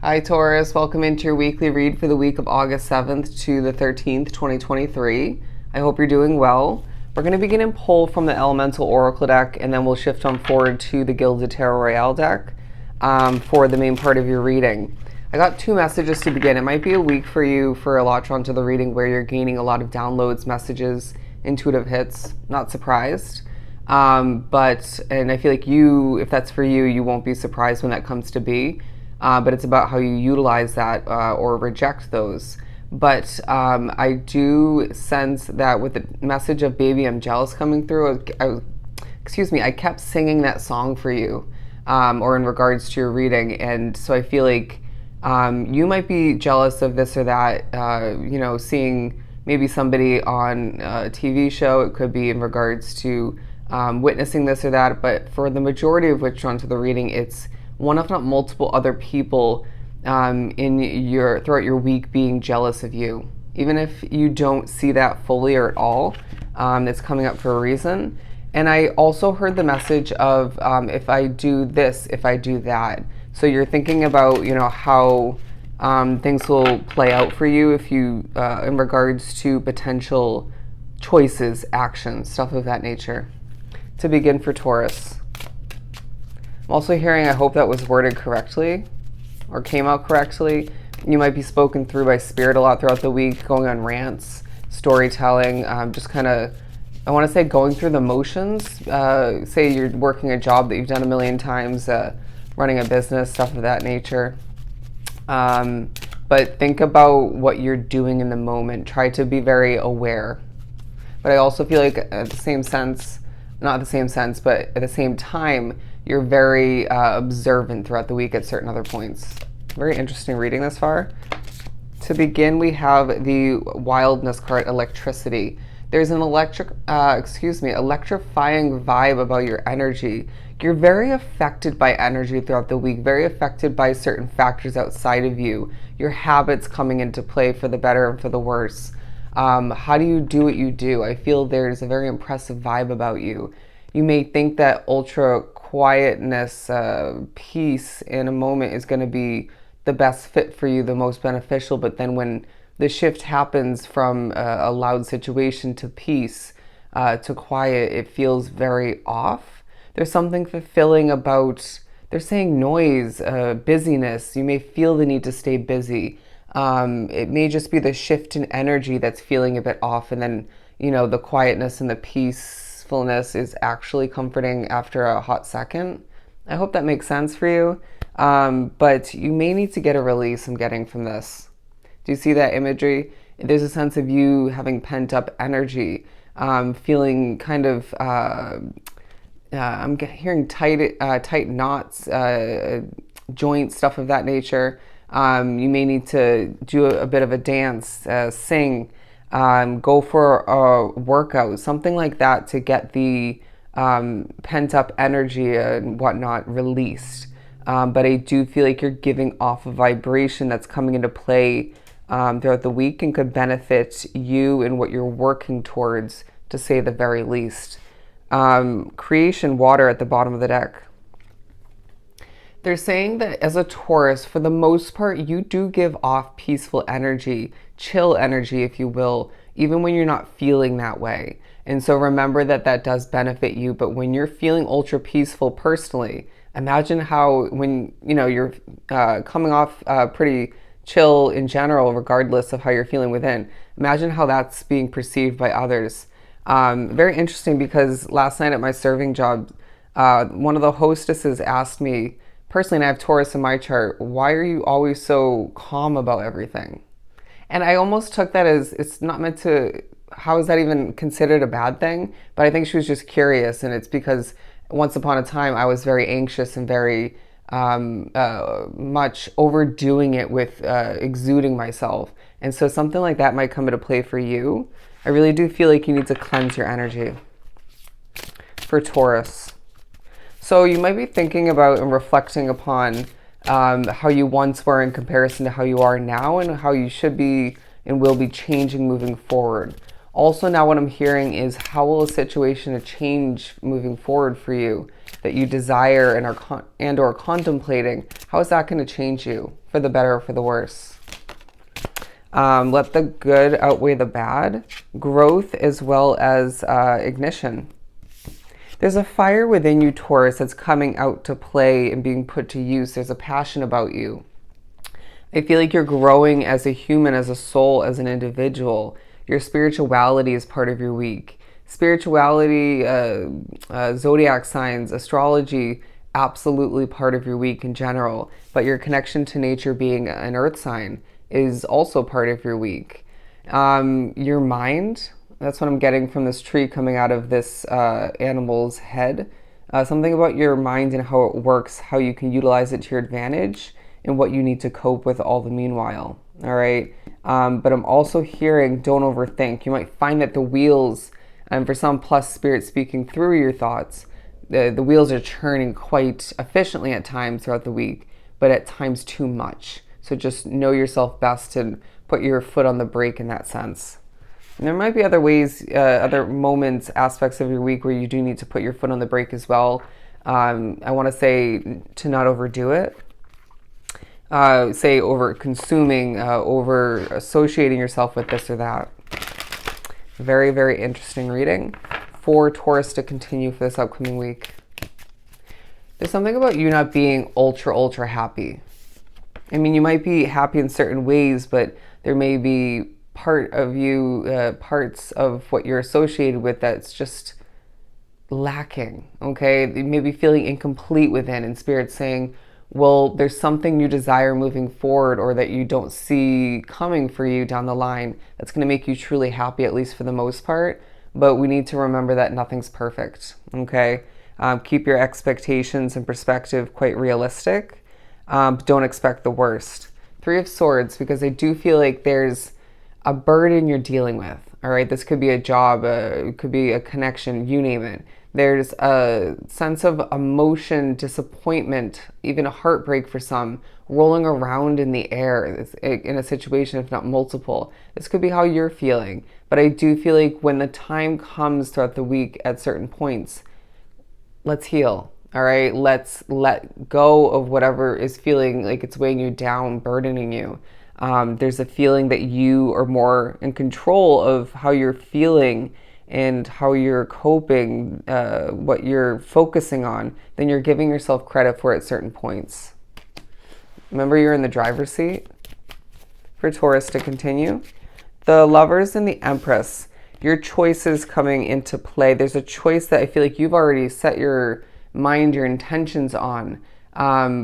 Hi Taurus, welcome into your weekly read for the week of August 7th to the 13th, 2023. I hope you're doing well. We're going to begin and pull from the Elemental Oracle deck, and then we'll shift on forward to the Gilded Tarot Royale deck for the main part of your reading. I got two messages to begin. It might be a week for you for a lot drawn to the reading where you're gaining a lot of downloads, messages, intuitive hits. Not surprised. And I feel like if that's for you, you won't be surprised when that comes to be. But it's about how you utilize that or reject those. But I do sense that with the message of "Baby, I'm Jealous" coming through, I kept singing that song for you, or in regards to your reading, and so I feel like you might be jealous of this or that. Seeing maybe somebody on a TV show. It could be in regards to witnessing this or that. But for the majority of which drawn to the reading, it's one if not multiple other people throughout your week being jealous of you. Even if you don't see that fully or at all, it's coming up for a reason. And I also heard the message of if I do this, if I do that. So you're thinking about how things will play out for you if you in regards to potential choices, actions, stuff of that nature. To begin for Taurus, I'm also hearing, I hope that was worded correctly or came out correctly. You might be spoken through by spirit a lot throughout the week, going on rants, storytelling, just kind of, I want to say going through the motions. Say you're working a job that you've done a million times, running a business, stuff of that nature. But think about what you're doing in the moment. Try to be very aware. But I also feel like at the same time, you're very observant throughout the week at certain other points. Very interesting reading this far. To begin, we have the Wildness card, Electricity. There's an electrifying vibe about your energy. You're very affected by energy throughout the week, very affected by certain factors outside of you, your habits coming into play for the better and for the worse. How do you do what you do? I feel there's a very impressive vibe about you. You may think that ultra quietness, peace in a moment is going to be the best fit for you, the most beneficial, but then when the shift happens from a loud situation to peace, to quiet, it feels very off. There's something fulfilling about, they're saying noise, busyness. You may feel the need to stay busy. It may just be the shift in energy that's feeling a bit off, and then, the quietness and the peacefulness is actually comforting after a hot second. I hope that makes sense for you. But you may need to get a release I'm getting from this. Do you see that imagery? There's a sense of you having pent up energy, feeling kind of, I'm hearing tight knots, joints, stuff of that nature. You may need to do a bit of a dance, sing, go for a workout, something like that to get the pent up energy and whatnot released. But I do feel like you're giving off a vibration that's coming into play throughout the week and could benefit you and what you're working towards, to say the very least. Creation water at the bottom of the deck. They're saying that as a Taurus, for the most part, you do give off peaceful energy, chill energy, if you will, even when you're not feeling that way. And so remember that does benefit you. But when you're feeling ultra peaceful personally, imagine how when you're coming off pretty chill in general, regardless of how you're feeling within. Imagine how that's being perceived by others. Very interesting, because last night at my serving job, one of the hostesses asked me, personally, and I have Taurus in my chart, why are you always so calm about everything? And I almost took that as, it's not meant to, how is that even considered a bad thing? But I think she was just curious, and it's because once upon a time I was very anxious and very much overdoing it with exuding myself. And so something like that might come into play for you. I really do feel like you need to cleanse your energy. For Taurus. So you might be thinking about and reflecting upon how you once were in comparison to how you are now, and how you should be and will be changing moving forward. Also, now what I'm hearing is, how will a situation change moving forward for you? that you desire and or contemplating, how is that going to change you for the better or for the worse? Let the good outweigh the bad. Growth as well as ignition. There's a fire within you, Taurus, that's coming out to play and being put to use. There's a passion about you. I feel like you're growing as a human, as a soul, as an individual. Your spirituality is part of your week. Spirituality, zodiac signs, astrology, absolutely part of your week in general. But your connection to nature, being an earth sign, is also part of your week. Your mind, that's what I'm getting from this tree coming out of this animal's head. Something about your mind and how it works, how you can utilize it to your advantage, and what you need to cope with all the meanwhile. All right. But I'm also hearing, don't overthink. You might find that the wheels, and for some, plus spirit speaking through your thoughts, the wheels are churning quite efficiently at times throughout the week, but at times too much. So just know yourself best and put your foot on the brake in that sense. And there might be other ways, other moments, aspects of your week where you do need to put your foot on the brake as well. I want to say to not overdo it. Say over consuming, over associating yourself with this or that. Very, very interesting reading for Taurus to continue for this upcoming week. There's something about you not being ultra happy. I mean, you might be happy in certain ways, but there may be part of you, parts of what you're associated with that's just lacking, okay? You may be feeling incomplete within, and Spirit's saying, well, there's something you desire moving forward or that you don't see coming for you down the line that's going to make you truly happy, at least for the most part. But we need to remember that nothing's perfect, okay? Keep your expectations and perspective quite realistic. Don't expect the worst. 3 of Swords, because I do feel like there's a burden you're dealing with. All right, this could be a job, it could be a connection, you name it. There's a sense of emotion, disappointment, even a heartbreak for some, rolling around in the air in a situation, if not multiple. This could be how you're feeling. But I do feel like when the time comes throughout the week at certain points, let's heal. All right, let's let go of whatever is feeling like it's weighing you down, burdening you. There's a feeling that you are more in control of how you're feeling and how you're coping, what you're focusing on, then you're giving yourself credit for at certain points. Remember, you're in the driver's seat. For Taurus to continue. The Lovers and the Empress, your choices coming into play. There's a choice that I feel like you've already set your mind, your intentions on,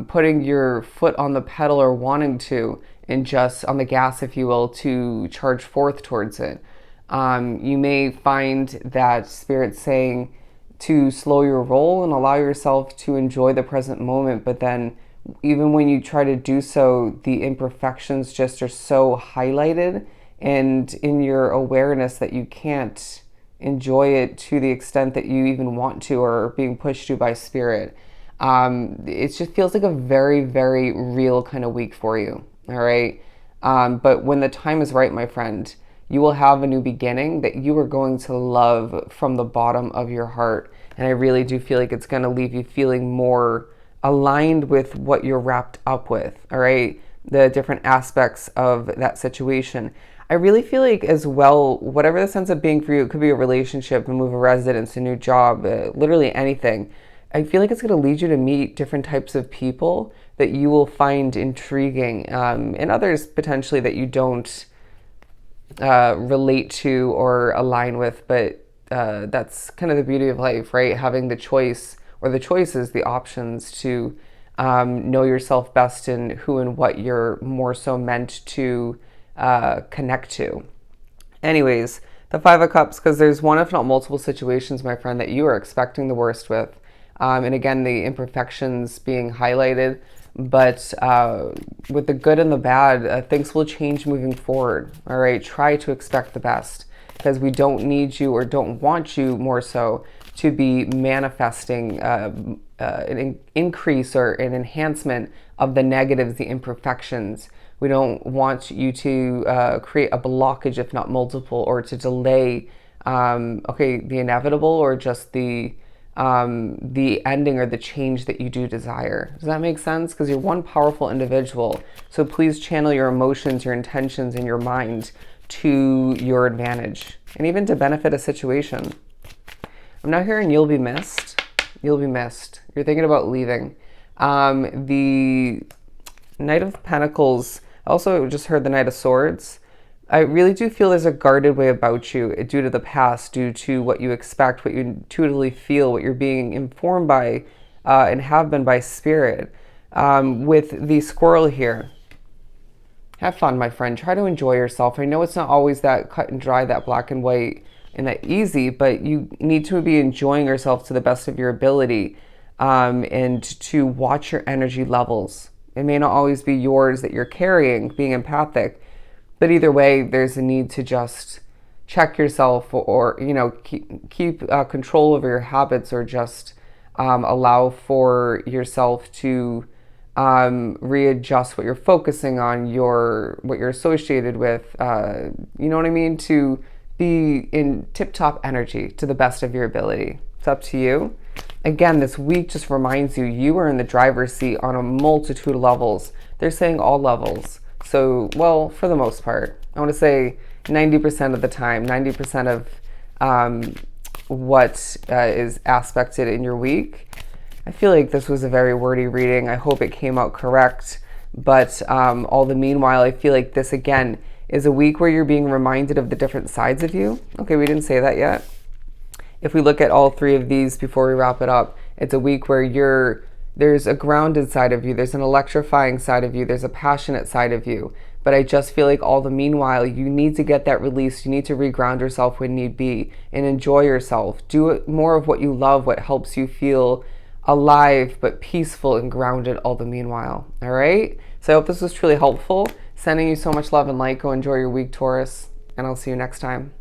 putting your foot on the pedal or wanting to, and just on the gas, if you will, to charge forth towards it. You may find that Spirit's saying to slow your roll and allow yourself to enjoy the present moment, but then even when you try to do so, the imperfections just are so highlighted and in your awareness that you can't enjoy it to the extent that you even want to or are being pushed to by Spirit. It just feels like a very, very real kind of week for you, all right? But when the time is right, my friend, you will have a new beginning that you are going to love from the bottom of your heart. And I really do feel like it's going to leave you feeling more aligned with what you're wrapped up with, all right? The different aspects of that situation. I really feel like as well, whatever this ends up being for you, it could be a relationship, a move of residence, a new job, literally anything. I feel like it's going to lead you to meet different types of people that you will find intriguing, and others potentially that you don't relate to or align with, but that's kind of the beauty of life, right? Having the choice or the choices, the options to know yourself best in who and what you're more so meant to connect to. Anyways, the 5 of Cups, because there's one, if not multiple situations, my friend, that you are expecting the worst with. And again, the imperfections being highlighted, but with the good and the bad, things will change moving forward. All right, try to expect the best, because we don't need you or don't want you more so to be manifesting an increase or an enhancement of the negatives, the imperfections. We don't want you to create a blockage, if not multiple, or to delay, the inevitable or just the the ending or the change that you do desire. Does that make sense? Because you're one powerful individual. So please channel your emotions, your intentions, and your mind to your advantage and even to benefit a situation. I'm now hearing you'll be missed. You'll be missed. You're thinking about leaving. The Knight of Pentacles, I also just heard the Knight of Swords. I really do feel there's a guarded way about you due to the past, due to what you expect, what you intuitively feel, what you're being informed by and have been by spirit. With the squirrel here, have fun, my friend. Try to enjoy yourself. I know it's not always that cut and dry, that black and white, and that easy, but you need to be enjoying yourself to the best of your ability, and to watch your energy levels. It may not always be yours that you're carrying, being empathic, but either way, there's a need to just check yourself, or keep control over your habits, or just allow for yourself to readjust what you're focusing on, what you're associated with. You know what I mean? To be in tip-top energy to the best of your ability. It's up to you. Again, this week just reminds you, you are in the driver's seat on a multitude of levels. They're saying all levels. So, well, for the most part, I want to say 90% of the time, 90% of what is aspected in your week. I feel like this was a very wordy reading. I hope it came out correct. But all the meanwhile, I feel like this, again, is a week where you're being reminded of the different sides of you. Okay, we didn't say that yet. If we look at all three of these before we wrap it up, it's a week where there's a grounded side of you, there's an electrifying side of you, there's a passionate side of you. But I just feel like all the meanwhile, you need to get that release. You need to reground yourself when need be and enjoy yourself. Do more of what you love, what helps you feel alive but peaceful and grounded all the meanwhile. All right? So I hope this was truly helpful. Sending you so much love and light. Go enjoy your week, Taurus, and I'll see you next time.